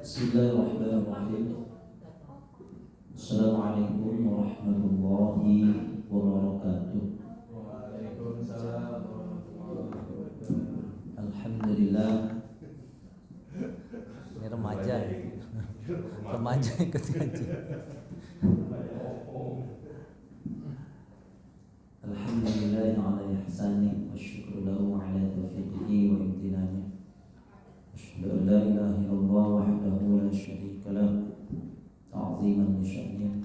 Bismillahirrahmanirrahim. Assalamualaikum warahmatullahi wabarakatuh. Waalaikumsalam warahmatullahi wabarakatuh. Alhamdulillah. Ini remaja ikut ngaji. Alhamdulillah ala ihsani wa syukru lahu ala taufiqihi wa imtinani. Asyhadu an la ilaha illallah wahdahu la syarika lah ta'ziman li sya'nihi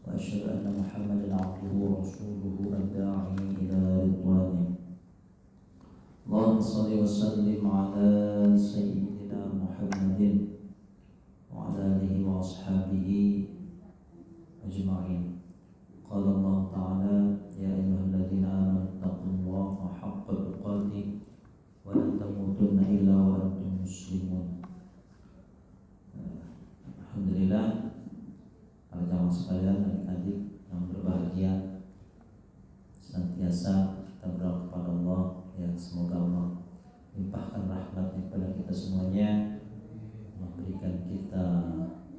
wa asyhadu anna Muhammadan 'abduhu wa rasuluhu ad-da'i ila ridwanihi. Allahumma shalli wa sallim ala sayyidina Muhammadin wa ala alihi wa ashabihi ajma'in. Qala Allah Ta'ala ya ayyuhalladzina amanu taqullaha haqqa tuqatih wa la tamutunna illa wa antum muslimun. Alhamdulillah, para jamaah sekalian, adik-adik yang berbahagia, senantiasa kita berdoa kepada Allah ya, semoga Allah limpahkan rahmat kepada kita semuanya, memberikan kita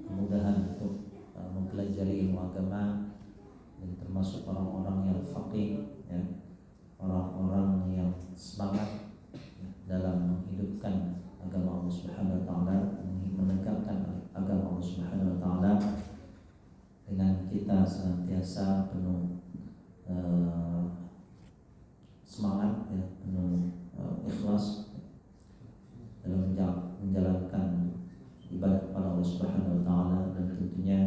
kemudahan untuk mempelajari ilmu agama, dan termasuk orang-orang yang faqih ya, orang-orang yang semangat dalam menghidupkan agama Allah Subhanahu wa taala, menegakkan agama Allah Subhanahu wa taala dengan kita senantiasa penuh semangat ya, penuh ikhlas dalam menjalankan ibadah kepada Allah Subhanahu wa taala, dan tentunya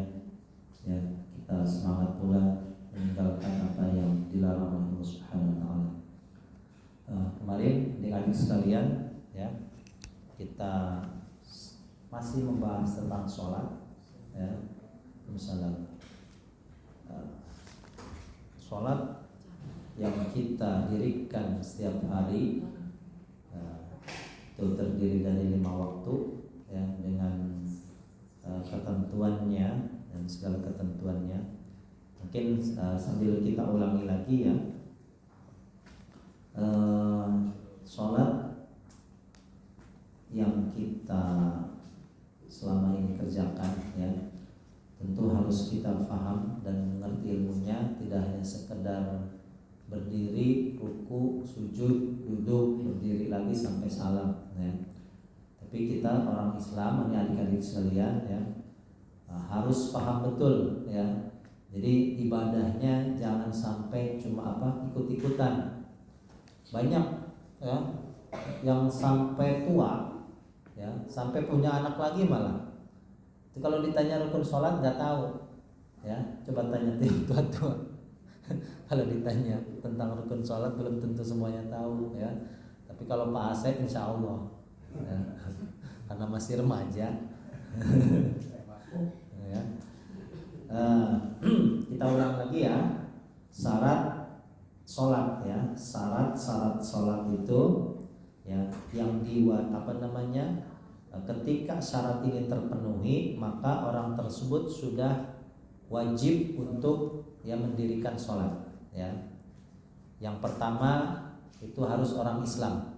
ya kita semangat pula meninggalkan apa yang dilarang oleh Allah Subhanahu wa taala. Kemarin adik-adik sekalian ya, kita masih membahas tentang sholat ya. Misalnya sholat yang kita dirikan setiap hari itu terdiri dari 5 waktu ya, dengan ketentuannya dan segala ketentuannya. Mungkin sambil kita ulangi lagi ya, sholat yang kita selama ini kerjakan ya, tentu harus kita paham dan mengerti ilmunya. Tidak hanya sekedar berdiri, ruku, sujud, duduk, berdiri lagi sampai salam ya. Tapi kita orang Islam, ini adik-adik sekalian ya, harus paham betul ya. Jadi ibadahnya jangan sampai cuma ikut-ikutan. Banyak ya yang sampai tua ya, sampai punya anak lagi malah. Itu kalau ditanya rukun sholat nggak tahu ya. Coba tanya tua-tua. Kalau ditanya tentang rukun sholat belum tentu semuanya tahu ya. Tapi kalau Pak Asep insya Allah ya, karena masih remaja ya. Kita ulang lagi ya, syarat sholat ya, syarat sholat itu ya, yang ketika syarat ini terpenuhi maka orang tersebut sudah wajib untuk ya mendirikan sholat ya. Yang pertama itu harus orang Islam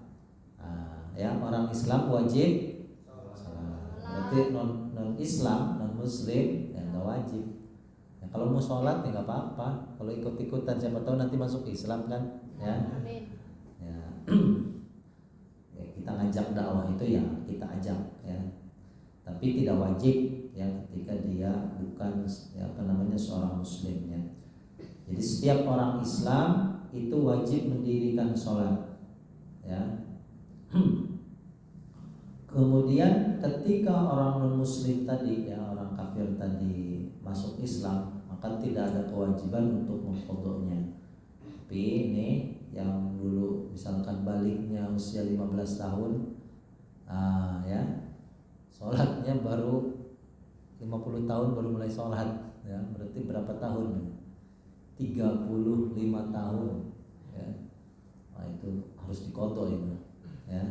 ya, orang Islam wajib sholat. Berarti non Islam, non Muslim ya nggak wajib. Ya, kalau mau sholat ya nggak apa-apa. Kalau ikut-ikutan siapa tahu nanti masuk Islam kan ya. Ya. Ya, kita ngajak dakwah itu ya kita ajak ya, tapi tidak wajib ya ketika dia bukan ya, seorang Muslim ya. Jadi setiap orang Islam itu wajib mendirikan sholat ya. Kemudian ketika orang non-Muslim tadi ya, orang kafir tadi masuk Islam, maka tidak ada kewajiban untuk mengqadha'nya. Tapi ini yang dulu misalkan baliknya usia 15 tahun ya, sholatnya baru 50 tahun baru mulai sholat ya, berarti berapa tahun? 35 tahun ya. Nah, itu harus diqadha itu ya.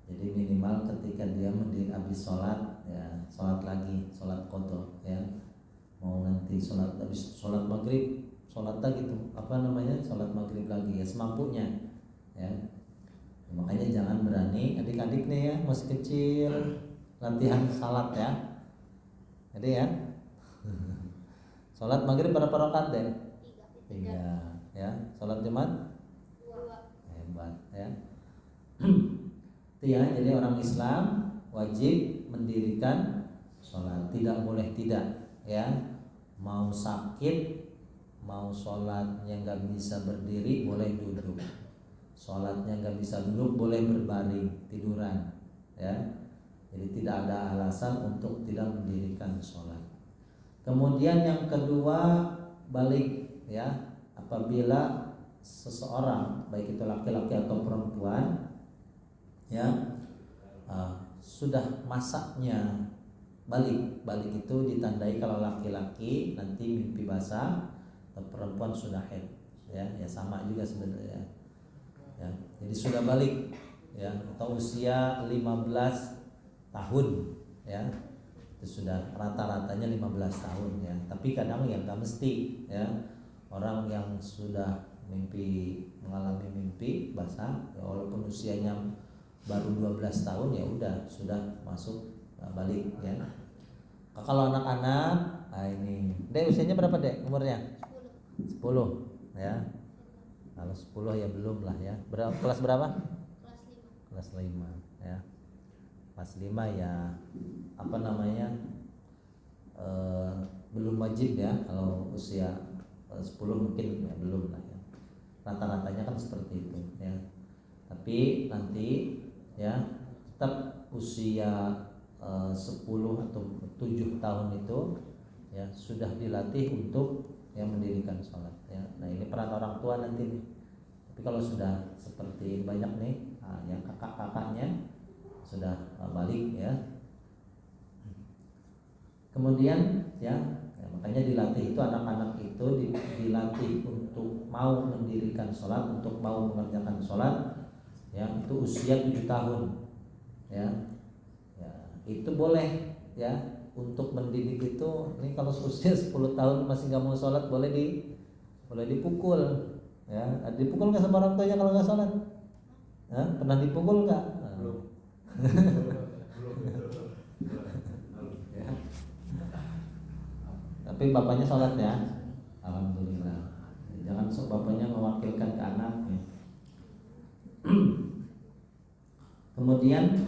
Jadi minimal ketika dia habis sholat ya, sholat lagi, sholat qadha ya. Mau nanti sholat habis sholat maghrib, sholat lagi tuh sholat maghrib lagi ya, semampunya ya. Makanya jangan berani, adik-adik nih ya masih kecil latihan salat ya. Jadi ya, salat maghrib berapa rakaat deh? 3 ya. Salat Jumat 2. Hebat ya. Itu ya, jadi orang Islam wajib mendirikan sholat, tidak boleh tidak ya. Mau sakit, mau sholatnya nggak bisa berdiri boleh duduk, sholatnya nggak bisa duduk boleh berbaring tiduran ya. Jadi tidak ada alasan untuk tidak mendirikan sholat. Kemudian yang kedua, balik ya, apabila seseorang baik itu laki-laki atau perempuan ya sudah masaknya balik itu ditandai kalau laki-laki nanti mimpi basah, atau perempuan sudah haid ya sama juga sebenarnya ya. Jadi sudah balik ya, atau usia 15 tahun ya, itu sudah rata-ratanya 15 tahun ya. Tapi kadang ya nggak mesti ya, orang yang sudah mengalami mimpi basah ya, walaupun usianya baru 12 tahun ya udah sudah masuk balik ya. Kalau anak-anak, ini Dek usianya berapa Dek umurnya? 10 ya. Kalau 10 ya belum lah ya. Kelas berapa? Kelas 5 ya. Kelas 5 ya apa namanya, belum wajib ya. Kalau usia 10 mungkin ya belum lah ya. Rata-ratanya kan seperti itu ya. Tapi nanti ya tetap usia 10 atau 7 tahun itu ya sudah dilatih untuk yang mendirikan sholat ya. Nah ini peran orang tua nanti nih. Tapi kalau sudah seperti banyak nih yang kakak-kakaknya sudah balik ya, kemudian ya makanya dilatih itu, anak-anak itu dilatih untuk mau mendirikan sholat, untuk mau mengerjakan sholat ya, itu usia 7 tahun ya. Itu boleh ya untuk mendidik itu. Ini kalau usia 10 tahun masih nggak mau sholat boleh dipukul ya. Dipukul nggak sama orang tuanya kalau nggak sholat? Pernah dipukul nggak? Belum. Ya. Tapi bapaknya sholat ya, alhamdulillah. Jangan bapaknya mewakilkan ke anaknya. Kemudian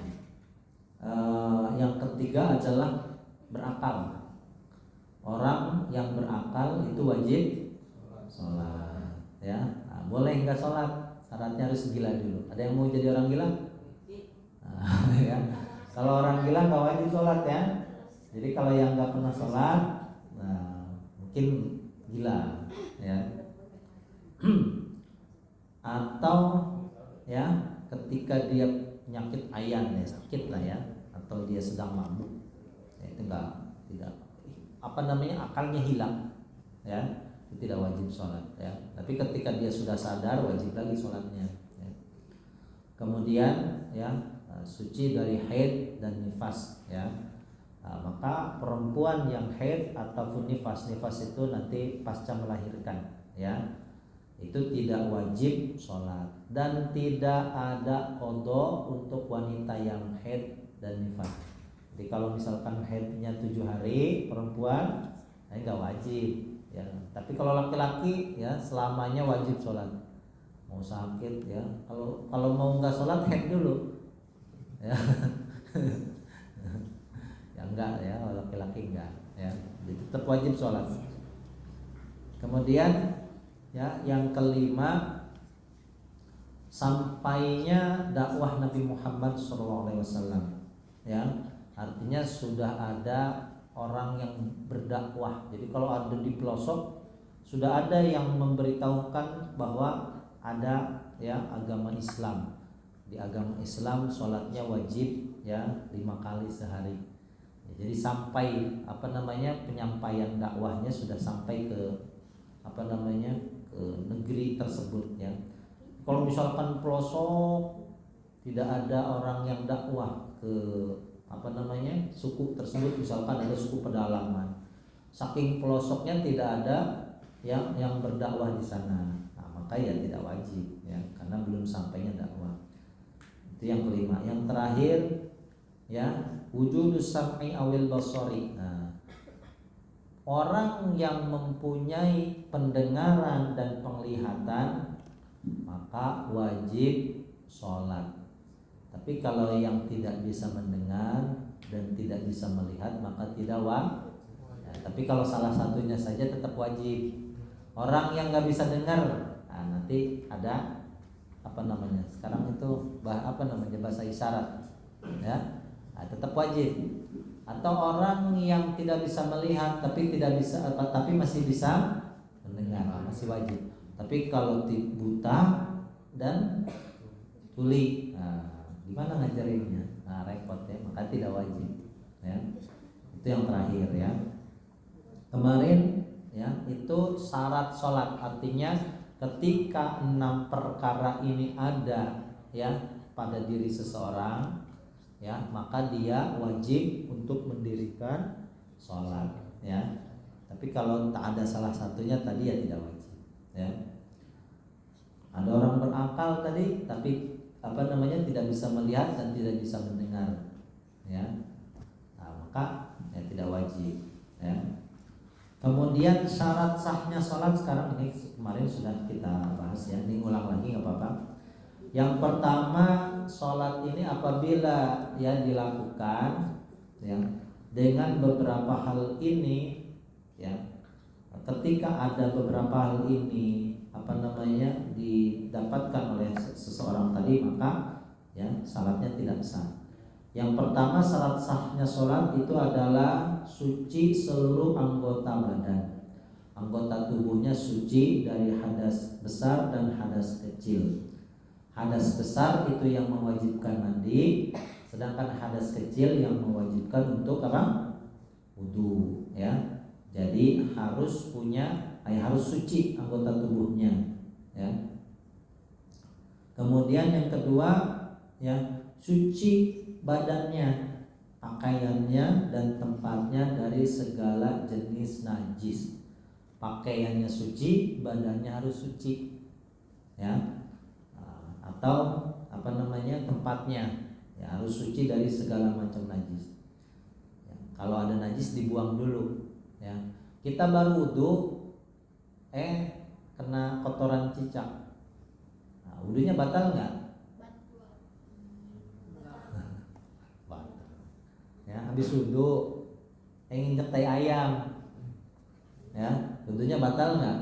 yang ketiga adalah berakal. Orang yang berakal itu wajib sholat ya. Boleh nggak sholat, syaratnya harus gila dulu. Ada yang mau jadi orang gila? Ya. Kalau orang gila nggak wajib sholat ya. Jadi kalau yang nggak pernah sholat, mungkin gila ya. Atau ya ketika dia penyakit ayan ya, sakit lah ya, atau dia sedang mabuk ya, itu tidak apa namanya, akalnya hilang ya, itu tidak wajib sholat ya. Tapi ketika dia sudah sadar wajib lagi sholatnya ya. Kemudian ya suci dari haid dan nifas ya. Maka perempuan yang haid ataupun nifas itu nanti pasca melahirkan ya, itu tidak wajib sholat dan tidak ada qadha untuk wanita yang haid dan nifas. Jadi kalau misalkan haidnya 7 hari perempuan, nggak wajib ya. Tapi kalau laki-laki ya selamanya wajib sholat, mau sakit ya. Kalau mau nggak sholat haid dulu ya. Ya enggak ya, laki-laki enggak ya, jadi tetap wajib sholat. Kemudian ya yang kelima, sampainya dakwah Nabi Muhammad SAW ya, artinya sudah ada orang yang berdakwah. Jadi kalau ada di pelosok sudah ada yang memberitahukan bahwa ada ya agama Islam. Di agama Islam sholatnya wajib ya 5 kali sehari. Jadi sampai penyampaian dakwahnya sudah sampai ke ke negeri tersebut ya. Kalau misalkan pelosok tidak ada orang yang dakwah ke suku tersebut, misalkan ada suku pedalaman, saking pelosoknya tidak ada yang berdakwah di sana, maka ya tidak wajib ya, karena belum sampainya dakwah. Itu yang kelima. Yang terakhir ya wujudus sam'i awil basari. Nah, orang yang mempunyai pendengaran dan penglihatan maka wajib sholat. Tapi kalau yang tidak bisa mendengar dan tidak bisa melihat maka tidak wajib. Ya, tapi kalau salah satunya saja tetap wajib. Orang yang nggak bisa dengar, nah, nanti ada apa namanya? Sekarang itu bahasa isyarat, ya, nah, tetap wajib. Atau orang yang tidak bisa melihat tapi tapi masih bisa mendengar, masih wajib. Tapi kalau buta dan tuli, nah, gimana ngajarinnya? Nah, repot ya, maka tidak wajib. Ya, itu yang terakhir ya. Kemarin ya itu syarat sholat, artinya ketika 6 perkara ini ada ya pada diri seseorang ya maka dia wajib untuk mendirikan sholat ya. Tapi kalau tak ada salah satunya tadi ya tidak wajib ya. Ada orang berakal tadi tapi tidak bisa melihat dan tidak bisa mendengar ya, nah, maka ya tidak wajib ya. Kemudian syarat sahnya sholat sekarang ini kemarin sudah kita bahas ya, ini ulang lagi nggak apa-apa. Yang pertama, sholat ini apabila ya dilakukan ya dengan beberapa hal ini ya, ketika ada beberapa hal ini didapatkan oleh seseorang tadi maka ya sholatnya tidak sah. Yang pertama syarat sahnya sholat itu adalah suci seluruh anggota badan. Anggota tubuhnya suci dari hadas besar dan hadas kecil. Hadas besar itu yang mewajibkan mandi, sedangkan hadas kecil yang mewajibkan untuk apa? Wudu ya. Jadi harus suci anggota tubuhnya ya. Kemudian yang kedua ya, suci badannya, pakaiannya dan tempatnya dari segala jenis najis. Pakaiannya suci, badannya harus suci ya. Atau tempatnya ya harus suci dari segala macam najis ya. Kalau ada najis dibuang dulu ya. Kita baru wudu kena kotoran cicak, nah, wudunya batal nggak? Ya, habis wudu nginjek tai ayam ya, wudunya batal nggak?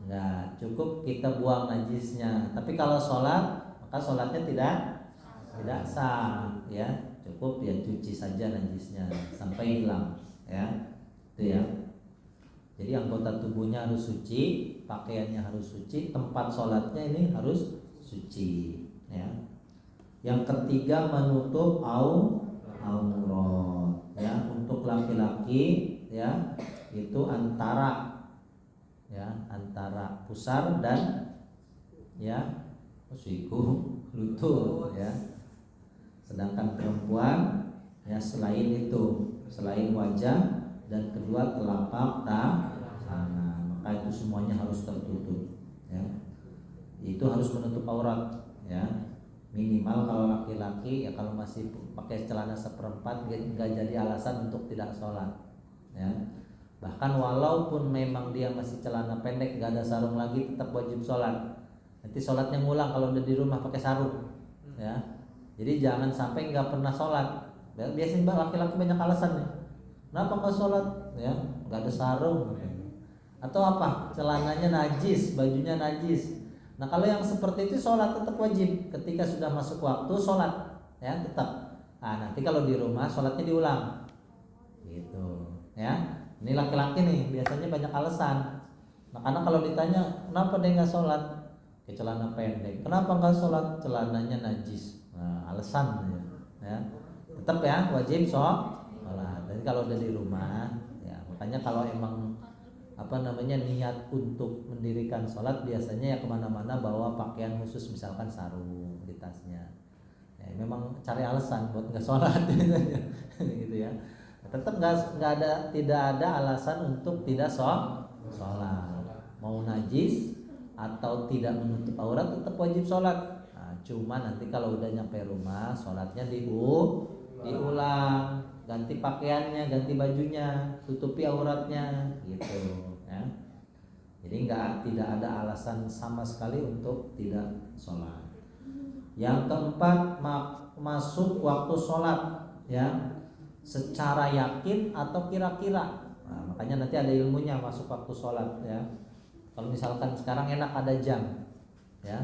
Nggak, cukup kita buang najisnya. Tapi kalau sholat maka sholatnya tidak sah ya, cukup ya cuci saja najisnya sampai hilang ya, itu ya. Jadi anggota tubuhnya harus suci, pakaiannya harus suci, tempat sholatnya ini harus suci ya. Yang ketiga menutup aurat ya, untuk laki-laki ya itu antara pusar dan ya siku lutut ya. Sedangkan perempuan ya selain wajah dan kedua telapak tangan, maka itu semuanya harus tertutup ya. Itu harus menutup aurat ya. Minimal kalau laki-laki ya, kalau masih pakai celana seperempat nggak jadi alasan untuk tidak sholat ya. Bahkan walaupun memang dia masih celana pendek nggak ada sarung lagi tetap wajib sholat. Nanti sholatnya ngulang kalau udah di rumah pakai sarung ya. Jadi jangan sampai nggak pernah sholat. Biasanya laki-laki banyak alasan nih, kenapa nggak sholat ya, nggak ada sarung atau apa, celananya najis, bajunya najis. Nah kalau yang seperti itu sholat tetap wajib ketika sudah masuk waktu sholat ya tetap. Nah nanti kalau di rumah sholatnya diulang gitu ya. Ini laki-laki nih biasanya banyak alasan. Nah karena kalau ditanya kenapa dia nggak sholat, ke celana pendek, kenapa nggak sholat, celananya najis. Nah alasan ya. Tetap ya wajib sholat. Jadi kalau udah di rumah ya, makanya kalau emang niat untuk mendirikan sholat biasanya ya kemana-mana bawa pakaian khusus, misalkan sarung di tasnya ya, memang cari alasan buat nggak sholat gitu ya. Tetap tidak ada alasan untuk tidak sholat. Mau najis atau tidak menutup aurat tetap wajib sholat. Nah, cuma nanti kalau udah nyampe rumah sholatnya diulang, ganti pakaiannya, ganti bajunya, tutupi auratnya, gitu ya. Jadi tidak ada alasan sama sekali untuk tidak sholat. Yang keempat, masuk waktu sholat ya, secara yakin atau kira-kira. Nah, makanya nanti ada ilmunya masuk waktu sholat ya. Kalau misalkan sekarang enak ada jam ya.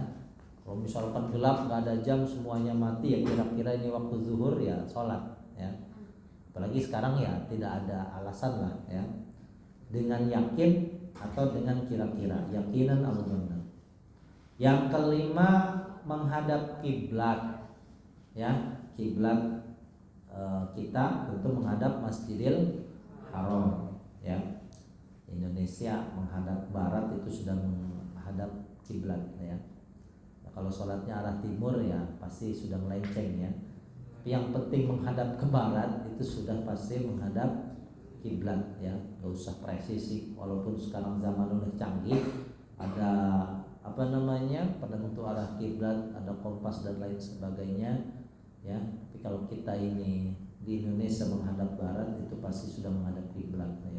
Kalau misalkan gelap nggak ada jam, semuanya mati ya, kira-kira ini waktu zuhur ya sholat ya. Apalagi sekarang ya tidak ada alasan lah ya. Dengan yakin atau dengan kira-kira, yakinan atau benar. Yang kelima, menghadap kiblat ya. Kiblat kita untuk menghadap Masjidil Haram ya. Indonesia menghadap barat itu sudah menghadap kiblat ya. Nah, kalau sholatnya arah timur ya pasti sudah melenceng ya. Tapi yang penting menghadap ke barat itu sudah pasti menghadap kiblat ya, nggak usah presisi. Walaupun sekarang zaman udah canggih, ada penentu arah kiblat, ada kompas dan lain sebagainya ya. Tapi kalau kita ini di Indonesia menghadap barat itu pasti sudah menghadap kiblat ya.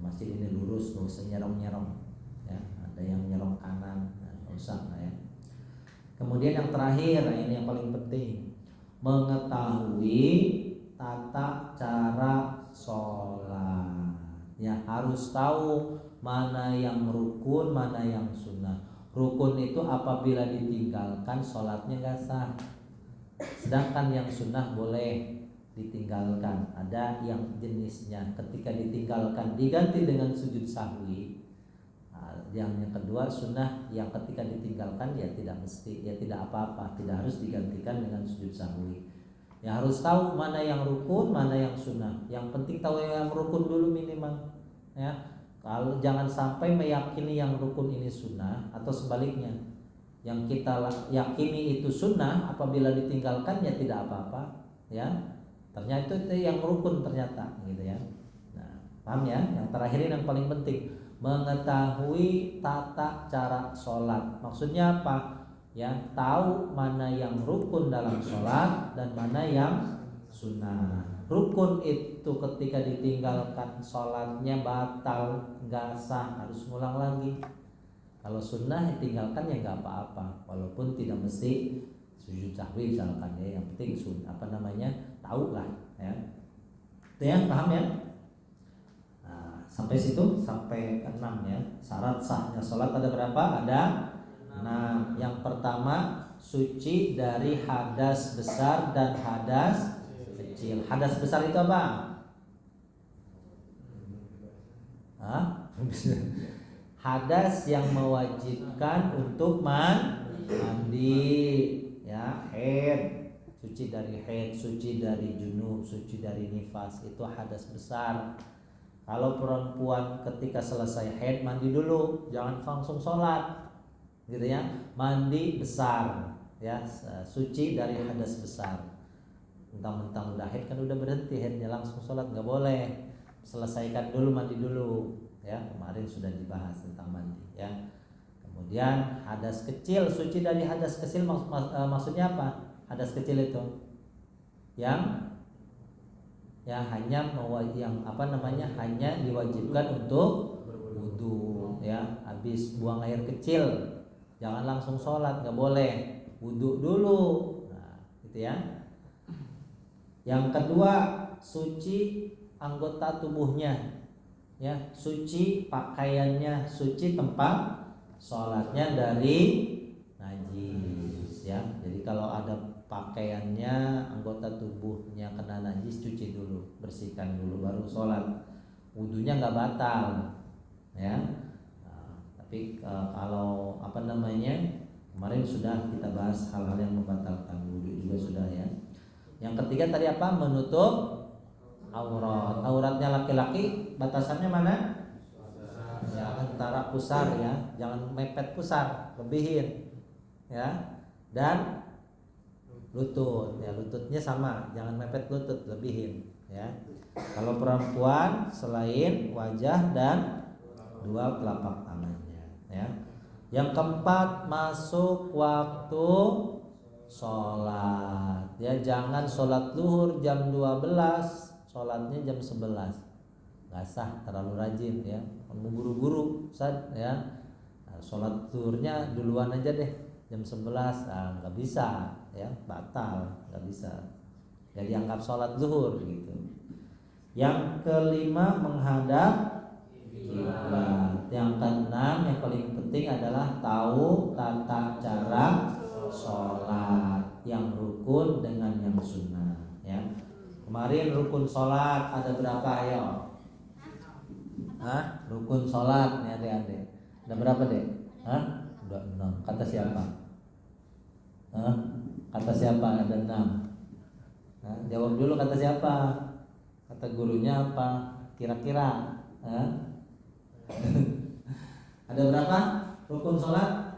Masjid ini lurus, nggak usah nyerong ya. Ada yang nyerong kanan, nggak usah ya. Kemudian yang terakhir, nah ini yang paling penting, mengetahui tata cara sholat ya. Harus tahu mana yang rukun, mana yang sunnah. Rukun itu apabila ditinggalkan sholatnya nggak sah. Sedangkan yang sunnah boleh ditinggalkan. Ada yang jenisnya ketika ditinggalkan diganti dengan sujud sahwi. Nah, yang kedua sunnah yang ketika ditinggalkan ya tidak mesti, ya tidak apa-apa, tidak harus digantikan dengan sujud sahwi. Ya harus tahu mana yang rukun, mana yang sunnah. Yang penting tahu yang rukun dulu minimal ya. Kalau jangan sampai meyakini yang rukun ini sunnah atau sebaliknya. Yang kita yakini itu sunnah, apabila ditinggalkan ya tidak apa-apa ya. Ternyata itu yang rukun ternyata gitu ya. Nah, paham ya? Yang terakhir ini yang paling penting, mengetahui tata cara sholat. Maksudnya apa? Ya, tahu mana yang rukun dalam sholat dan mana yang sunnah. Rukun itu ketika ditinggalkan sholatnya batal, nggak sah, harus ngulang lagi. Kalau sunnah ditinggalkan ya nggak apa-apa, walaupun tidak mesti sujud sahwi misalkan ya. Yang penting tahu lah ya. Itu ya, paham ya? Nah, sampai situ, sampai 6 ya. Syarat sahnya sholat ada berapa? Ada 6. Yang pertama, suci dari hadas besar dan hadas kecil. Hadas besar itu apa? Hadas yang mewajibkan untuk mandi ya, haid. Suci dari haid, suci dari junub, suci dari nifas, itu hadas besar. Kalau perempuan ketika selesai haid mandi dulu, jangan langsung sholat gitu ya. Mandi besar ya, suci dari hadas besar. Mentang-mentang udah haid kan udah berhenti haidnya, langsung sholat nggak boleh. Selesaikan dulu, mandi dulu ya. Kemarin sudah dibahas tentang mandi ya. Kemudian hadas kecil, suci dari hadas kecil maksudnya apa? Hadas kecil itu yang hanya hanya diwajibkan untuk wudu ya. Habis buang air kecil jangan langsung sholat, nggak boleh, wudu dulu. Nah, gitu ya. Yang kedua, suci anggota tubuhnya ya, suci pakaiannya, suci tempat sholatnya dari najis ya. Jadi kalau ada pakaiannya, anggota tubuhnya kena najis, cuci dulu, bersihkan dulu, baru sholat. Wudunya nggak batal ya. Nah, tapi kalau kemarin sudah kita bahas hal-hal yang membatalkan wudu juga sudah ya. Yang ketiga tadi apa? Menutup aurat. Auratnya laki-laki batasannya mana? Ya, antara pusar ya, jangan mepet pusar, lebihin ya. Dan lutut ya, lututnya sama, jangan mepet lutut, lebihin ya. Kalau perempuan selain wajah dan dua telapak tangannya ya. Yang keempat, masuk waktu sholat. Ya, jangan sholat zuhur jam 12, sholatnya jam 11. Nggak sah, terlalu rajin ya. Mau buru-buru Ustaz ya. Nah, sholat zuhurnya duluan aja deh jam 11. Nggak bisa ya, batal, nggak bisa. Jadi anggap sholat zuhur gitu. Yang kelima, menghadap kiblat. Yang keenam, yang paling penting adalah tahu tata cara sholat, yang rukun dengan yang sunnah ya. Kemarin rukun sholat ada berapa ayo? Rukun sholat nih adik-adik. Ada berapa dek? Udah 6. Kata siapa? Kata siapa ada 6? Jawab dulu, kata siapa? Kata gurunya apa? Kira-kira? Ada berapa rukun sholat?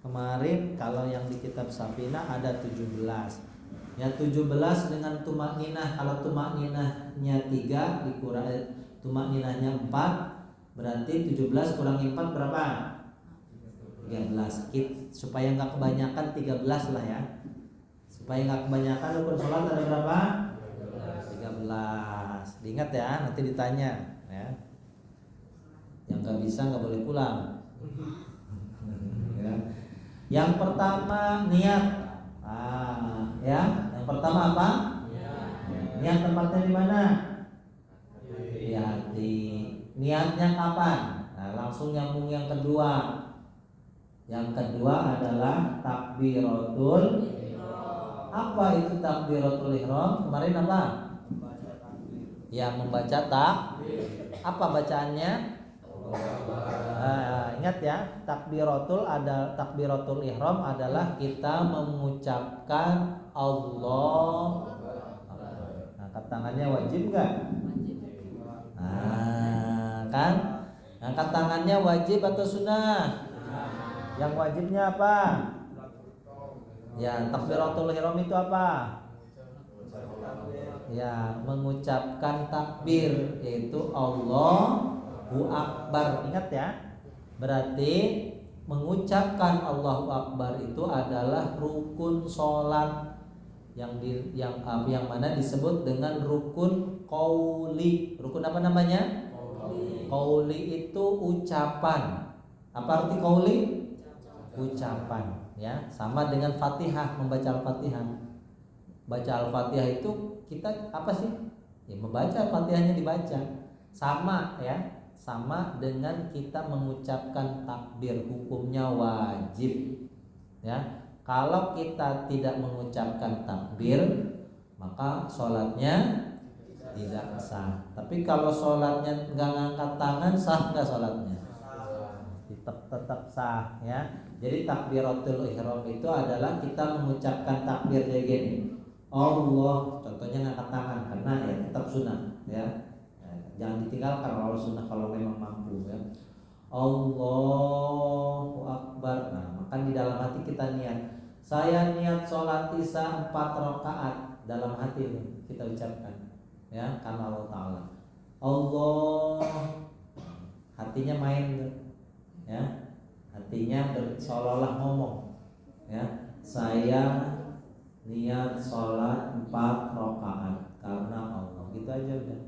Kemarin kalau yang di kitab Safina ada 17. Ya 17 dengan tumak ninah. Kalau tumak ninahnya 3 dikurang tumak ninahnya 4, berarti 17 kurangi 4 berapa? 13. Supaya nggak kebanyakan 13 lah ya. Supaya nggak kebanyakan rukun sholat ada berapa? 13. Diingat ya, nanti ditanya ya. Yang nggak bisa nggak boleh pulang. Ya. Yang pertama niat. Ya, yang pertama apa? Niat tempatnya di mana? Di hati. Niatnya kapan? Nah, langsung nyambung yang kedua. Yang kedua adalah takbiratul ihram. Apa itu takbiratul ihram? Kemarin apa? Ya, membaca apa bacaannya? Ingat ya, takbiratul ihram adalah kita mengucapkan Allah. Angkat tangannya wajib nggak? Kan? Angkat tangannya wajib atau sunnah? Yang wajibnya apa? Ya, takbiratul ihram itu apa? Ya, mengucapkan takbir, yaitu Allahu Akbar. Ingat ya. Berarti mengucapkan Allahu Akbar itu adalah rukun sholat yang mana disebut dengan rukun qauli. Rukun apa namanya? Qauli itu ucapan. Apa arti qauli? Ucapan ya, sama dengan Fatihah, membaca Al-Fatihah. Baca Al-Fatihah itu kita apa sih? Ya, membaca Al-Fatihahnya dibaca. Sama ya, sama dengan kita mengucapkan takbir, hukumnya wajib ya. Kalau kita tidak mengucapkan takbir, maka sholatnya tidak sah. Tapi kalau sholatnya nggak ngangkat tangan, sah nggak sholatnya? Tetap sah ya. Jadi takbiratul ihram itu adalah kita mengucapkan takbir kayak gini. Allah, contohnya ngangkat tangan karena ya tetap sunnah ya. Jangan ditinggalkan kalau sunnah kalau memang mampu ya. Allahu Akbar. Nah, maka di dalam hati kita niat. Saya niat sholat isya 4 rakaat. Dalam hati ini kita ucapkan ya, karena Allah Ta'ala. Allah, hatinya main ya. Hatinya seolah-olah ngomong ya, saya niat sholat 4 rakaat karena Allah. Gitu aja udah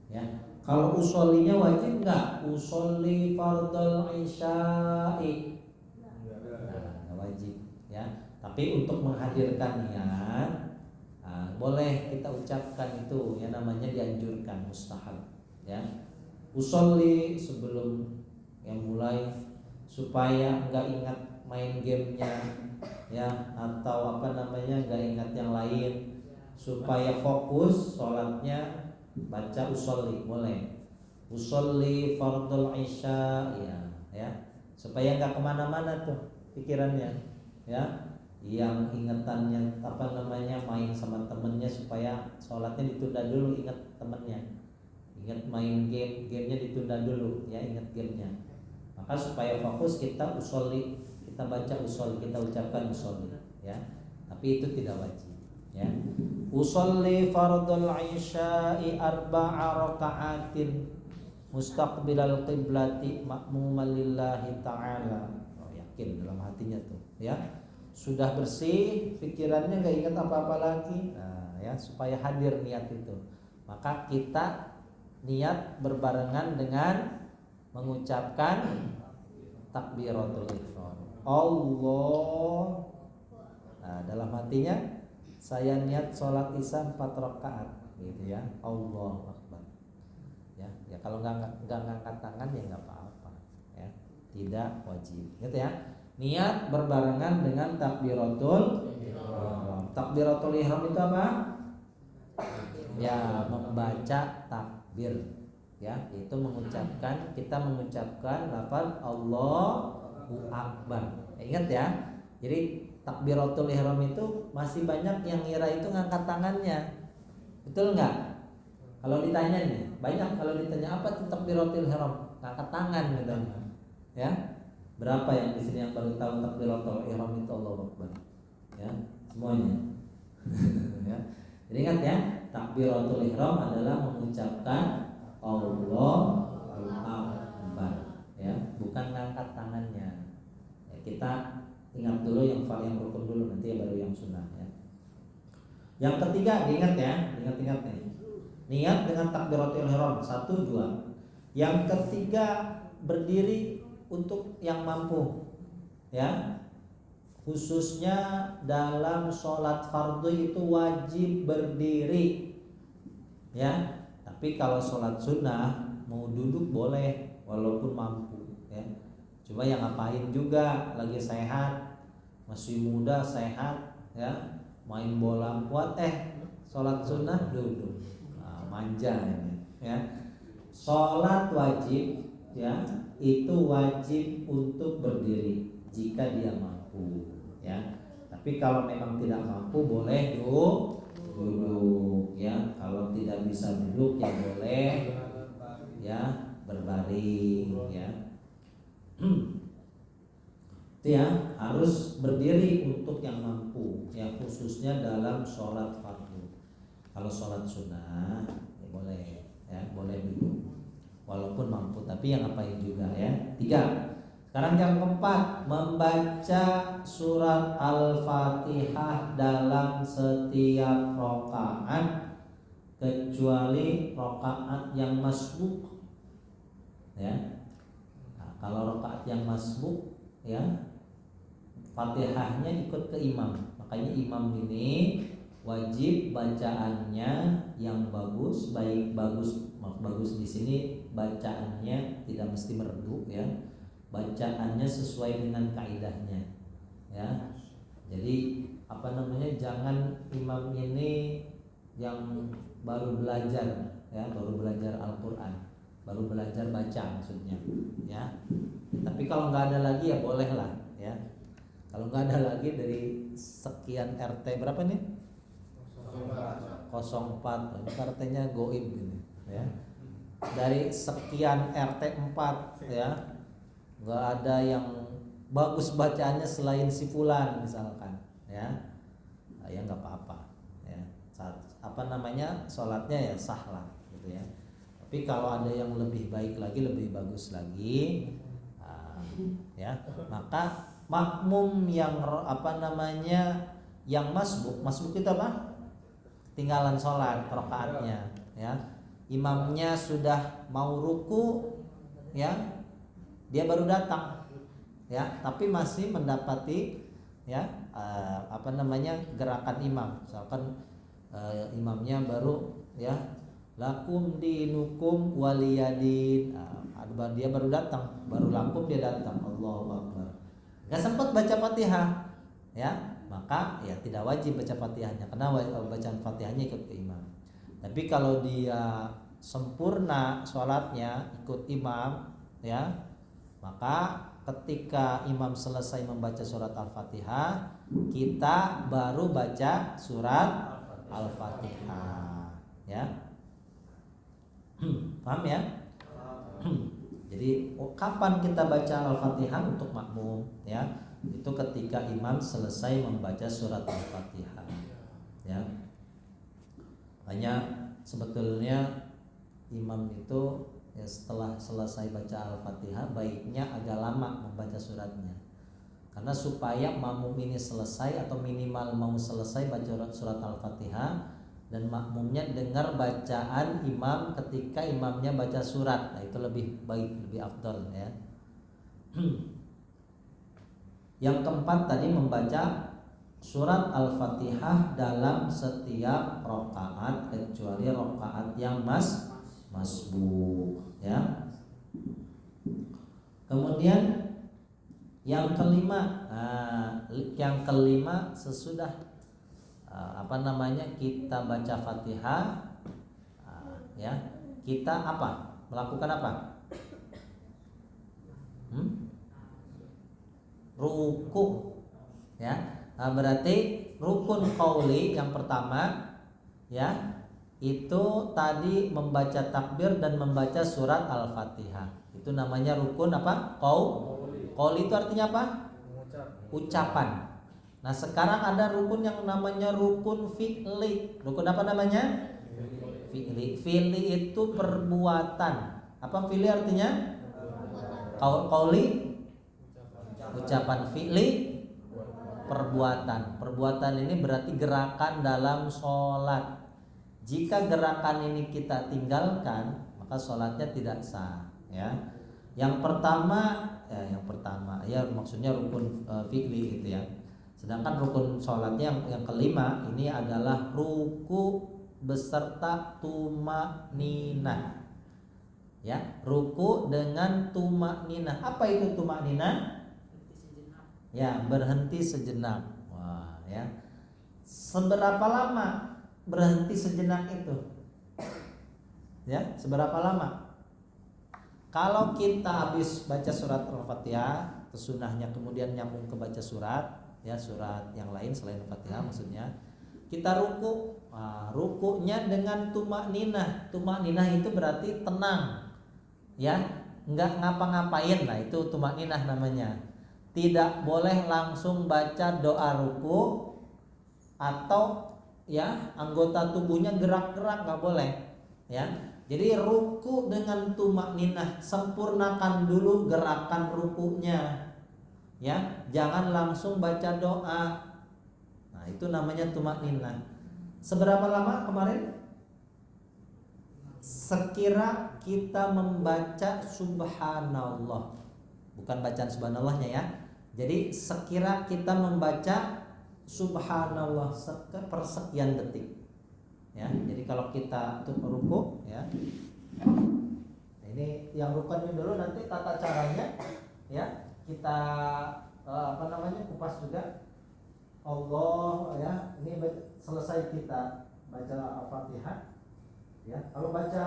ya. Kalau usholinya wajib nggak? Usholi fardhol isya'i nggak wajib ya. Tapi untuk menghadirkan niat boleh kita ucapkan, itu yang namanya dianjurkan, mustahab ya. Usholi sebelum yang mulai, supaya nggak ingat main gamenya ya, atau apa namanya nggak ingat yang lain, supaya fokus sholatnya baca usolli. Boleh usolli fardul isya ya, supaya nggak kemana-mana tuh pikirannya ya, yang ingetannya apa namanya main sama temennya, supaya sholatnya ditunda dulu, ingat temennya, ingat main gamenya ditunda dulu ya, ingat gamenya. Maka supaya fokus kita usolli, kita baca usolli, kita ucapkan usolli ya. Tapi itu tidak wajib ya. Usolli fardul isya'i 4 raka'atin mustaqbilal qiblati ma'muman lillahi ta'ala. Oh ya. yakin dalam hatinya tuh, ya. Sudah bersih, pikirannya nggak ingat apa-apa lagi. Nah, ya, supaya hadir niat itu. Maka kita niat berbarengan dengan mengucapkan takbiratul ihram. Allah. Nah, dalam hatinya saya niat sholat isya 4 rakaat, gitu ya. Allahu Akbar. Ya kalau nggak ngangkat tangan ya nggak apa-apa, ya. Tidak wajib, gitu ya. Niat berbarengan dengan takbiratul ihram. Takbiratul ihram itu apa? Ya, membaca takbir, ya, itu kita mengucapkan lafaz Allahu Akbar. Ingat ya. Jadi takbiratul ihram itu masih banyak yang ngira itu ngangkat tangannya. Betul nggak? Kalau ditanya nih, banyak kalau ditanya apa itu takbiratul ihram, ngangkat tangan gitu. Ya. Berapa yang di sini yang baru tahu takbiratul ihram itu Allahu Akbar? Ya, semuanya. Ya. Jadi ingat ya, takbiratul ihram adalah mengucapkan Allahu Akbar, ya, bukan ngangkat tangannya. Ya, kita ingat dulu yang rukun dulu, nanti ya baru yang sunnah, ya. Yang ketiga, diingat ya, ingat-ingat nih. Niat dengan takbiratul ihram 1, 2. Yang ketiga, berdiri untuk yang mampu, ya. Khususnya dalam sholat fardu itu wajib berdiri, ya. Tapi kalau sholat sunnah mau duduk boleh walaupun mampu, ya. Cuma yang ngapain juga lagi sehat, masih muda sehat, ya, main bola kuat, sholat sunnah duduk, nah, manja ini, ya. Sholat wajib, ya, itu wajib untuk berdiri jika dia mampu, ya. Tapi kalau memang tidak mampu boleh duduk, ya. Kalau tidak bisa duduk ya boleh, ya, berbaring, ya. Itu ya, harus berdiri untuk yang mampu, ya, khususnya dalam sholat fardu. Kalau sholat sunnah ya boleh, ya, boleh duduk walaupun mampu, tapi yang ngapain juga, ya. 3. Sekarang yang keempat, membaca surat Al-Fatihah dalam setiap rakaat kecuali rakaat yang masbuk, ya. Nah, kalau rakaat yang masbuk, ya, Fatihahnya ikut ke imam. Makanya imam ini wajib bacaannya yang bagus, bagus di sini bacaannya tidak mesti merdu, ya. Bacaannya sesuai dengan kaidahnya, ya. Jadi jangan imam ini yang baru belajar, ya, baru belajar Al-Qur'an, baru belajar baca maksudnya, ya. Tapi kalau nggak ada lagi ya boleh lah, ya. Kalau nggak ada lagi dari sekian RT berapa nih? 04. Ini RT-nya goib ini, ya. Dari sekian RT 4, ya, nggak ada yang bagus bacaannya selain si fulan misalkan, ya. Nah, ya nggak apa-apa, ya. Sholatnya ya sah lah, gitu ya. Tapi kalau ada yang lebih baik lagi, lebih bagus lagi, ya, maka makmum yang yang masbuk itu apa? Tinggalan sholat rakaatnya, ya. Imamnya sudah mau ruku, ya, dia baru datang, ya, tapi masih mendapati, ya, gerakan imam. Misalkan imamnya baru, ya, lakum dinukum waliyadin, dia baru datang, baru lakum dia datang, Allahu Akbar, nggak sempat baca Fatihah, ya, maka ya tidak wajib baca Fatihahnya karena bacaan Fatihahnya ikut ke imam. Tapi kalau dia sempurna sholatnya ikut imam, ya, maka ketika imam selesai membaca surat Al-Fatihah, kita baru baca surat Al-Fatihah, ya. Paham ya? Jadi kapan kita baca Al-Fatihah untuk makmum, ya? Itu ketika imam selesai membaca surat Al-Fatihah, ya. Hanya sebetulnya imam itu, ya, setelah selesai baca Al-Fatihah baiknya agak lama membaca suratnya. Karena supaya makmum ini selesai atau minimal mau selesai baca surat Al-Fatihah dan makmumnya dengar bacaan imam ketika imamnya baca surat. Nah, itu lebih baik, lebih afdal ya. Yang keempat tadi membaca surat Al-Fatihah dalam setiap rakaat kecuali rakaat yang masbuk ya. Kemudian yang kelima sesudah kita baca Fatihah ya, kita melakukan apa? Ruku ya. Berarti rukun qauli yang pertama ya, itu tadi membaca takbir dan membaca surat Al-Fatihah. Itu namanya rukun apa? Qauli itu artinya apa? Ucapan. Nah, sekarang ada rukun yang namanya rukun fi'li. Rukun apa namanya? Fi'li. Fi'li itu perbuatan. Apa fi'li artinya? Qauli ucapan, fi'li perbuatan. Perbuatan ini berarti gerakan dalam sholat. Jika gerakan ini kita tinggalkan, maka sholatnya tidak sah ya. Yang pertama maksudnya rukun fi'li gitu ya. Sedangkan rukun sholatnya yang kelima ini adalah ruku beserta tumakninah. Ya, ruku dengan tumakninah. Apa itu tumakninah? Ya, berhenti sejenak. Wah, ya. Seberapa lama berhenti sejenak itu? Ya, seberapa lama? Kalau kita habis baca surat Al-Fatihah, sunnahnya kemudian nyambung ke baca surat, ya surat yang lain selain Al-Fatihah maksudnya, kita ruku. Rukunya dengan tumakninah. Tumakninah itu berarti tenang, ya, nggak ngapa-ngapain. Nah, itu tumakninah namanya. Tidak boleh langsung baca doa ruku atau ya anggota tubuhnya gerak-gerak, nggak boleh, ya. Jadi ruku dengan tumakninah, sempurnakan dulu gerakan rukunya, ya, jangan langsung baca doa. Nah, itu namanya tumakninah. Seberapa lama kemarin? Sekira kita membaca subhanallah, bukan bacaan subhanallahnya ya. Jadi sekira kita membaca subhanallah persekian detik. Ya, jadi kalau kita ruku ya. Ini yang rukunnya dulu, nanti tata caranya ya kita kupas juga. Allah ya, ini selesai kita baca Al-Fatihah ya. Kalau baca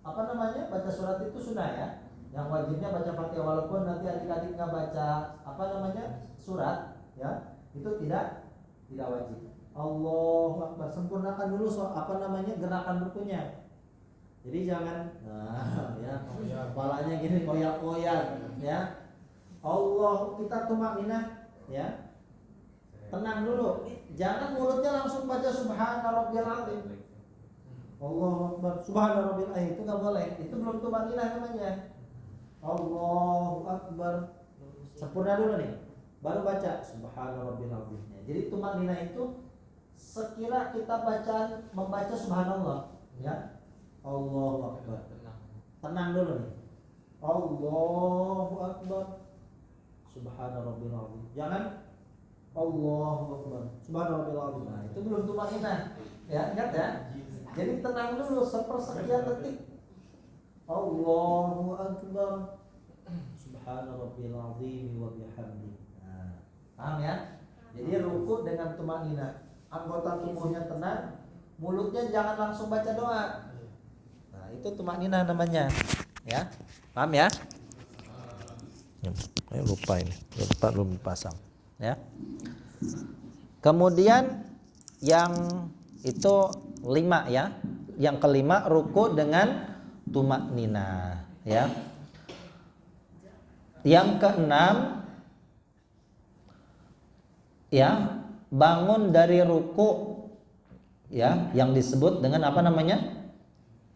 baca surat itu sunnah ya. Yang wajibnya baca Fatihah, walaupun nanti adik-adik nggak baca surat ya, itu tidak wajib. Allahu Akbar, sempurnakan dulu gerakan rukunya. Jadi jangan kepalanya gini koyak-koyak ya. Allah, kita tumakninah ya. Tenang dulu. Jangan mulutnya langsung baca subhana rabbiyal azim. Allahu Akbar, subhana rabbiyal azim, itu enggak boleh. Itu belum tumakninah namanya. Allahu Akbar. Sempurna dulu nih. Baru baca subhana rabbiyal azim. Jadi tumakninah itu sekira kita membaca subhanallah ya. Allahu Akbar. Tenang dulu nih. Allahu Akbar. Subhana rabbil azim. Jangan Allahu Akbar. Subhana rabbil azim. Nah, itu belum tumakninah. Ya, ingat ya. Jadi tenang dulu sepersekian detik. Allahu Akbar. Subhana rabbil azim wa bihamdi. Nah, paham ya? Jadi ruku dengan tumakninah. Anggota tubuhnya tenang, mulutnya jangan langsung baca doa. Nah, itu tumakninah namanya. Ya. Paham ya? Lupa ini. Belum dipasang, ya. Kemudian yang itu 5 ya. Yang kelima ruku dengan tumakninah, ya. Yang keenam ya, bangun dari ruku ya, yang disebut dengan apa namanya?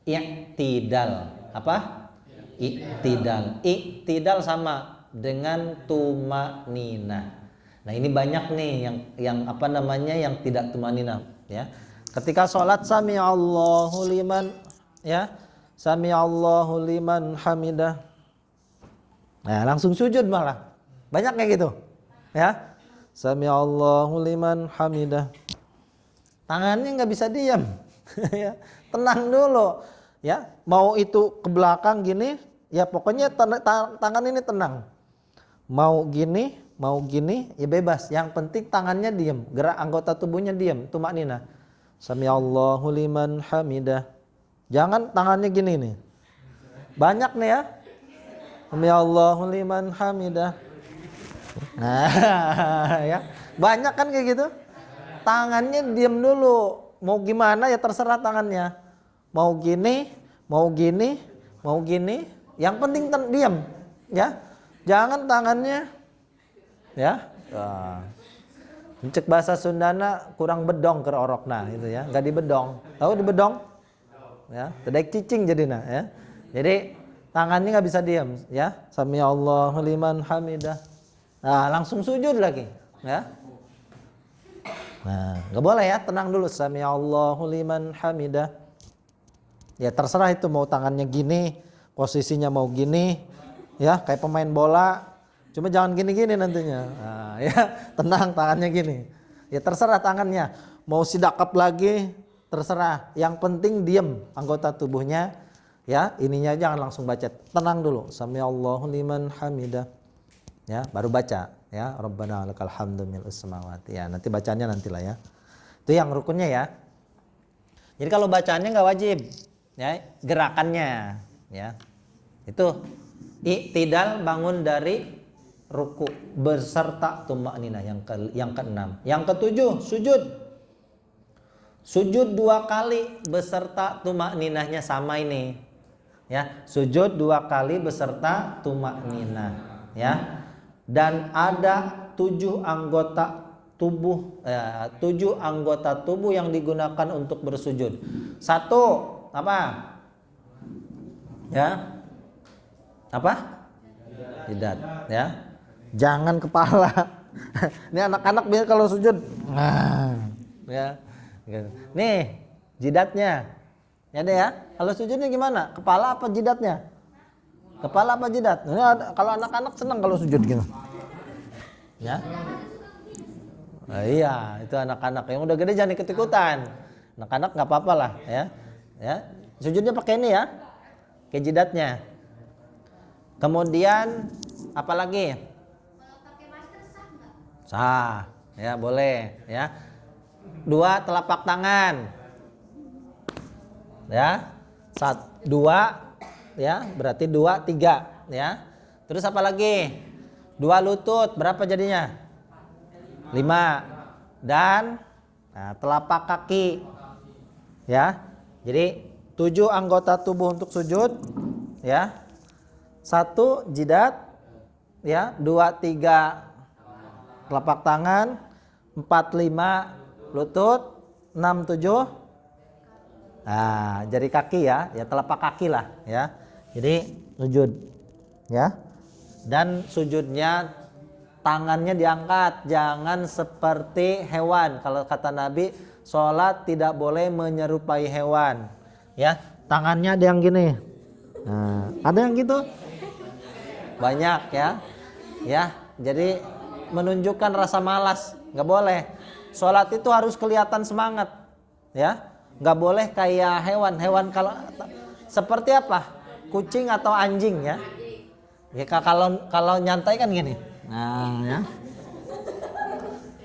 I'tidal. Apa? I'tidal. I'tidal sama dengan tumanina. Nah, ini banyak nih yang apa namanya yang tidak tumanina ya. Ketika sholat sami'allahu liman ya. Sami'allahu liman hamidah. Nah, langsung sujud malah. Banyak kayak gitu. Ya. Sami'allahu liman hamidah. Tangannya nggak bisa diam. Ya, tenang dulu. Ya, mau itu ke belakang gini, ya pokoknya tangan ini tenang. Mau gini, ya bebas. Yang penting tangannya diam, gerak anggota tubuhnya diam, tumanina. Sami'allahu liman hamidah. Jangan tangannya gini nih. Banyak nih ya. Sami'allahu liman hamidah. Nah, ya. Banyak kan kayak gitu. Tangannya diam dulu. Mau gimana ya terserah tangannya. Mau gini, yang penting diam, ya. Jangan tangannya, ya. Cek bahasa Sundana kurang bedong ke orokna, itu ya. Nggak dibedong, tahu dibedong? Ya, tedek cicing jadinya, ya. Jadi tangannya nggak bisa diam, ya. Sami'allahu liman hamidah. Nah, langsung sujud lagi, ya. Nah, nggak boleh ya, tenang dulu. Sami'allahu liman hamidah. Ya terserah itu mau tangannya gini, posisinya mau gini, ya kayak pemain bola. Cuma jangan gini-gini nantinya. Nah, ya tenang tangannya gini. Ya terserah tangannya. Mau sidakap lagi, terserah. Yang penting diem anggota tubuhnya. Ya ininya jangan langsung baca. Tenang dulu. Sami'allahu liman hamidah. Ya baru baca. Ya Rabbana lakal hamdu mil'us samawati. Ya nanti bacanya nantilah ya. Itu yang rukunnya ya. Jadi kalau bacaannya nggak wajib. Ya, gerakannya ya. Itu i'tidal bangun dari ruku beserta tumakninah yang keenam. Yang ketujuh sujud. Sujud 2 kali beserta tumakninahnya sama ini. Ya, sujud 2 kali beserta tumakninah ya. Dan ada 7 anggota tubuh 7 anggota tubuh yang digunakan untuk bersujud. 1 apa? Ya. Apa? Jidat, ya. Jangan kepala. Ini anak-anak biar kalau sujud. Nah, ya. Nih, jidatnya. Ya deh ya. Kalau sujudnya gimana? Kepala apa jidatnya? Kepala apa jidat? Nah, kalau anak-anak senang kalau sujud gitu. Ya. Nah, iya, itu anak-anak. Yang udah gede jangan ikut-ikutan. Anak-anak nggak apa-apa lah, ya. Ya, sujudnya pakai ini ya, kayak jidatnya. Kemudian apa lagi? Kalau pakai masker sah nggak? Sah, ya boleh, ya. 2 telapak tangan, ya. 2, ya, berarti 2, 3, ya. Terus apa lagi? 2 lutut, berapa jadinya? 5. Dan telapak kaki, ya. Jadi 7 anggota tubuh untuk sujud, ya. 1 jidat, ya. 2, 3 telapak tangan, 4, 5 lutut, 6, 7 jari kaki ya, ya telapak kaki lah, ya. Jadi sujud, ya. Dan sujudnya tangannya diangkat, jangan seperti hewan. Kalau kata Nabi, sholat tidak boleh menyerupai hewan. Ya, tangannya ada yang gini. Nah, ada yang gitu? Banyak ya. Ya, jadi menunjukkan rasa malas, nggak boleh. Sholat itu harus kelihatan semangat. Ya, nggak boleh kayak hewan. Hewan seperti apa? Kucing atau anjing ya. Ya kalau nyantai kan gini. Nah, ya.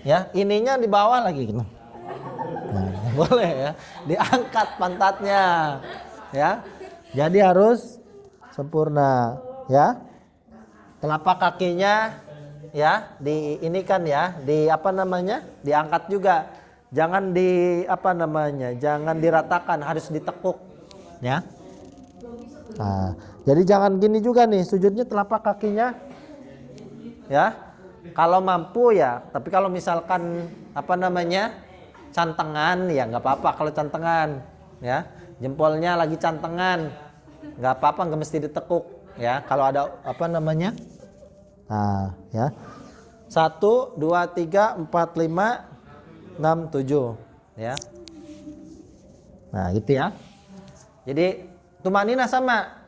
Ya, ininya di bawah lagi gitu. Nah, boleh ya. Diangkat pantatnya. Ya. Jadi harus sempurna, ya. Telapak kakinya ya, diangkat juga. Jangan jangan diratakan, harus ditekuk, ya. Nah, jadi jangan gini juga nih, sujudnya telapak kakinya, ya. Kalau mampu ya, tapi kalau misalkan cantengan ya nggak apa-apa kalau cantengan, ya. Jempolnya lagi cantengan, nggak apa-apa, nggak mesti ditekuk, ya. Kalau ada Nah, ya. 1 2 3 4 5 6 7 ya. Nah, gitu ya. Jadi tumanina sama.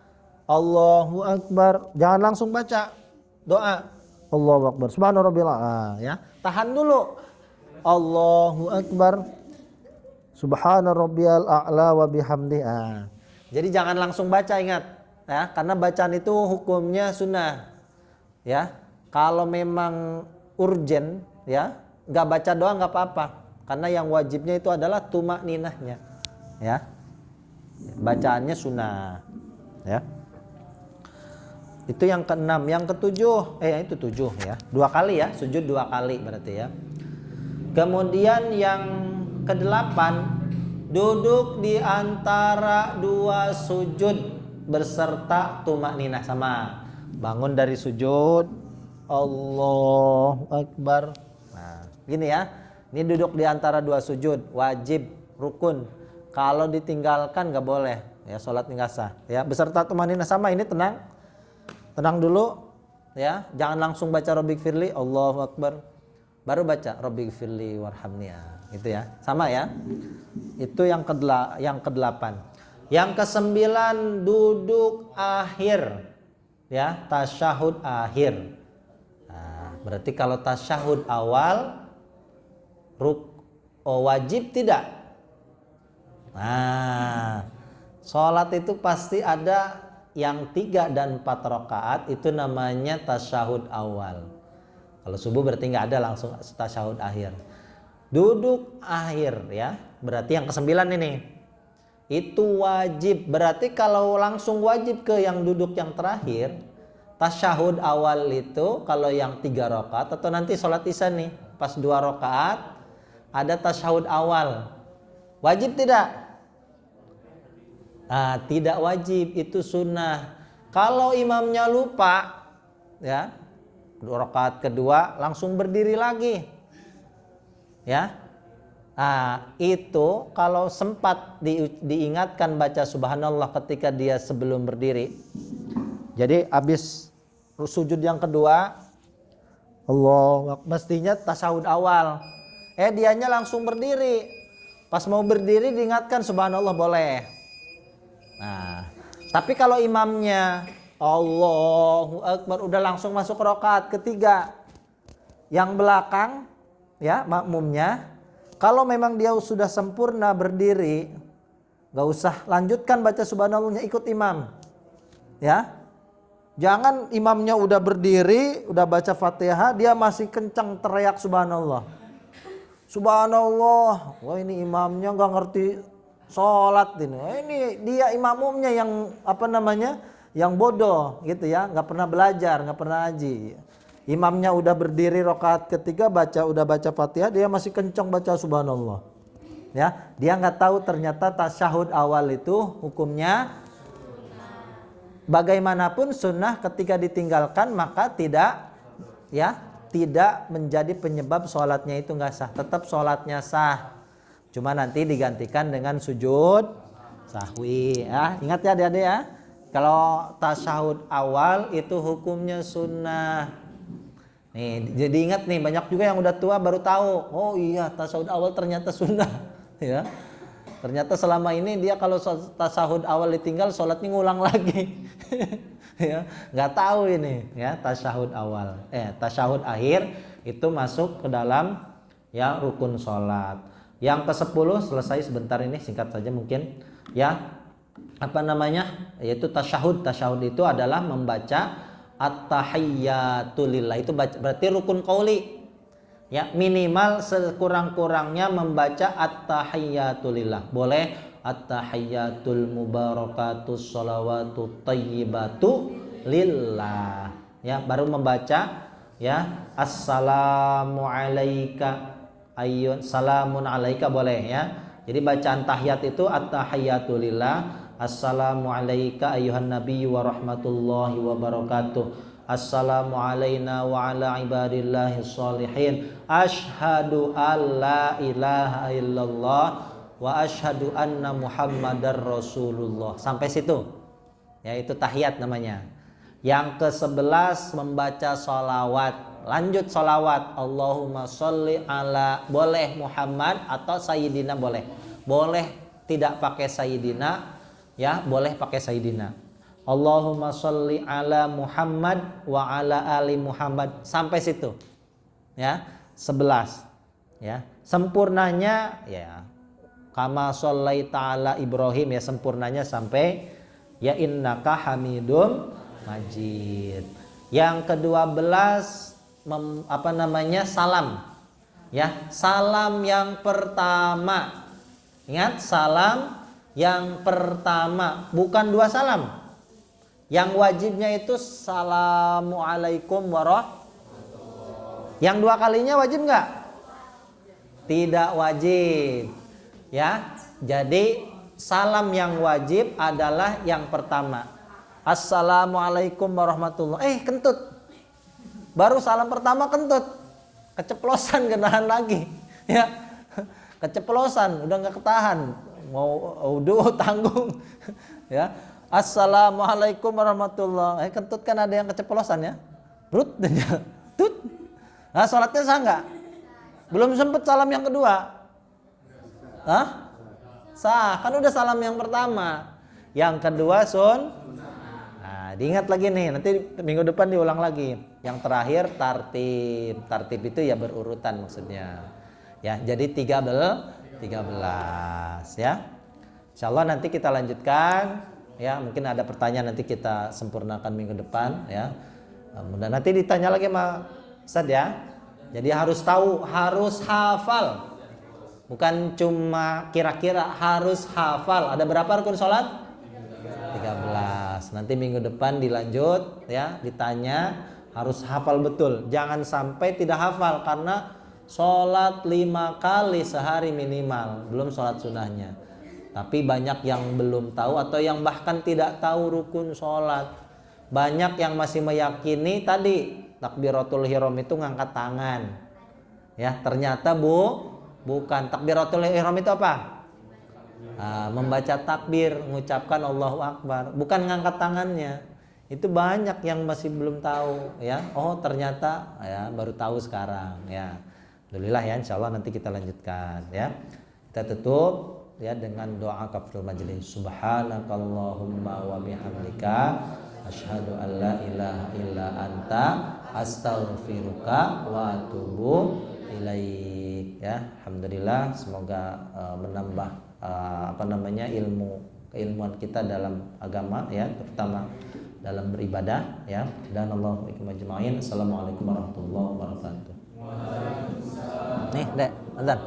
Allahu Akbar. Jangan langsung baca doa. Allahu Akbar. Subhanallah. Ya. Tahan dulu. Allahu Akbar. Subhanarabbiyal a'la wa bihamdi. Jadi jangan langsung baca, ingat ya, karena bacaan itu hukumnya sunnah. Ya. Kalau memang urgen ya, enggak baca doa enggak apa-apa. Karena yang wajibnya itu adalah tumakninahnya. Ya. Bacaannya sunnah. Ya. Itu yang keenam, yang ketujuh, itu 7 ya. 2 kali ya, sujud 2 kali berarti ya. Kemudian yang kedelapan, duduk di antara 2 sujud berserta tumakninah sama. Bangun dari sujud, Allahu Akbar. Nah, gini ya. Ini duduk di antara 2 sujud, wajib, rukun. Kalau ditinggalkan nggak boleh, ya sholat nggak sah. Ya, beserta tumakninah sama. Ini tenang. Tenang dulu ya, jangan langsung baca Rabbik firli, Allahu Akbar. Baru baca Rabbik firli warhamni. Gitu ya. Sama ya. Itu yang kedelapan. Yang kesembilan, duduk akhir. Ya, tasyahud akhir. Nah, berarti kalau tasyahud awal wajib tidak? Nah, sholat itu pasti ada yang 3 dan 4 rakaat, itu namanya tasyahud awal. Kalau subuh berarti nggak ada, langsung tasyahud akhir. Duduk akhir ya, berarti yang ke-9 ini. Itu wajib. Berarti kalau langsung wajib ke yang duduk yang terakhir, tasyahud awal itu kalau yang 3 rakaat atau nanti sholat isya nih, pas 2 rakaat ada tasyahud awal. Wajib tidak? Tidak wajib, itu sunnah. Kalau imamnya lupa, ya, 2 rakaat kedua langsung berdiri lagi, ya. Itu kalau sempat diingatkan baca subhanallah ketika dia sebelum berdiri. Jadi habis sujud yang kedua, Allah, mestinya tasyahud awal. Dianya langsung berdiri. Pas mau berdiri diingatkan subhanallah boleh. Nah, tapi kalau imamnya Allahu Akbar udah langsung masuk rakaat ketiga, yang belakang ya makmumnya, kalau memang dia sudah sempurna berdiri, nggak usah lanjutkan baca subhanallahnya, ikut imam. Ya, jangan imamnya udah berdiri, udah baca Fatihah, dia masih kencang teriak subhanallah. Subhanallah, wah ini imamnya nggak ngerti sholat ini. Ini dia imamumnya yang yang bodoh gitu ya, nggak pernah belajar, nggak pernah ngaji. Imamnya udah berdiri rakaat ketiga, udah baca Fatihah, dia masih kencang baca subhanallah. Ya, dia nggak tahu ternyata tasyahud awal itu hukumnya bagaimanapun sunnah, ketika ditinggalkan maka tidak menjadi penyebab sholatnya itu nggak sah, tetap sholatnya sah. Cuma nanti digantikan dengan sujud sahwi. Ya, ingat ya adik-adik ya. Kalau tasyahud awal itu hukumnya sunnah. Nih, jadi ingat nih, banyak juga yang udah tua baru tahu. Oh iya, tasyahud awal ternyata sunnah. Ya. Ternyata selama ini dia kalau tasyahud awal ditinggal, sholatnya ngulang lagi. Ya, nggak tahu ini ya, tasyahud awal. Tasyahud akhir itu masuk ke dalam ya rukun sholat. Yang ke-10 selesai sebentar ini, singkat saja mungkin ya. Yaitu tasyahud. Tasyahud itu adalah membaca at-tahiyyatu lillah. Itu berarti rukun qauli. Ya, minimal sekurang-kurangnya membaca at-tahiyyatu lillah. Boleh at-tahiyyatul mubarakatus sholawatut thayyibatu lillah. Ya, baru membaca ya assalamu alayka salamun alaika boleh ya. Jadi bacaan tahiyat itu at-tahiyyatu lillah. Assalamu alayka ayyuhan nabiyyu wa rahmatullahi wa barakatuh. Assalamu alayna wa ala ibadillahis sholihin. Asyhadu alla ilaha illallah wa asyhadu anna muhammadar rasulullah. Sampai situ. Ya, itu tahiyat namanya. Yang ke-11 membaca sholawat. Lanjut sholawat. Allahumma sholli ala, boleh Muhammad atau Sayyidina boleh. Boleh tidak pakai Sayyidina, ya boleh pakai Sayyidina. Allahumma sholli ala Muhammad wa ala ali Muhammad, sampai situ. Ya, 11. Ya, sempurnanya ya kama shollaita ala Ibrahim, ya sempurnanya sampai ya innaka hamidum majid. Yang ke-12 salam. Ya, salam yang pertama. Ingat, salam yang pertama, bukan 2 salam. Yang wajibnya itu assalamualaikum warahmatullahi. Yang 2 kalinya wajib enggak? Tidak wajib. Ya. Jadi salam yang wajib adalah yang pertama. Assalamualaikum warahmatullahi. Kentut. Baru salam pertama kentut. Keceplosan, kenahan lagi. Ya. Keceplosan, udah nggak ketahan. Mau wudu tanggung. Ya. Assalamualaikum warahmatullahi. Kentut kan ada yang keceplosan ya. Brut. Tut. Nah, sholatnya sah nggak? Belum sempet salam yang kedua. Hah? Sah, kan udah salam yang pertama. Yang kedua diingat lagi nih, nanti minggu depan diulang lagi. Yang terakhir tartib. Tartib itu ya berurutan maksudnya. Ya, jadi 13 ya. Insyaallah nanti kita lanjutkan ya, mungkin ada pertanyaan nanti kita sempurnakan minggu depan ya. Mudah nanti ditanya lagi sama Ustaz ya. Jadi harus tahu, harus hafal. Bukan cuma kira-kira, harus hafal. Ada berapa rukun sholat? 13. Nanti minggu depan dilanjut ya, ditanya, harus hafal betul. Jangan sampai tidak hafal karena sholat 5 kali sehari minimal, belum sholat sunnahnya. Tapi banyak yang belum tahu atau yang bahkan tidak tahu rukun sholat. Banyak yang masih meyakini tadi takbiratul ihram itu ngangkat tangan. Ya, ternyata bukan. Takbiratul ihram itu apa? Membaca takbir, mengucapkan Allahu Akbar, bukan ngangkat tangannya. Itu banyak yang masih belum tahu ya. Oh, ternyata ya baru tahu sekarang ya. Alhamdulillah ya, insyaallah nanti kita lanjutkan ya. Kita tutup ya dengan doa kafaratul majelis. Subhanakallahumma wa bihamdika asyhadu an la ilaha illa anta astaghfiruka wa atubu ilaik ya. Alhamdulillah, semoga menambah keilmuan kita dalam agama ya, terutama dalam beribadah ya. Dan Allahu ikum ajma'in. Assalamualaikum warahmatullahi wabarakatuh. Nih, Dek, azan.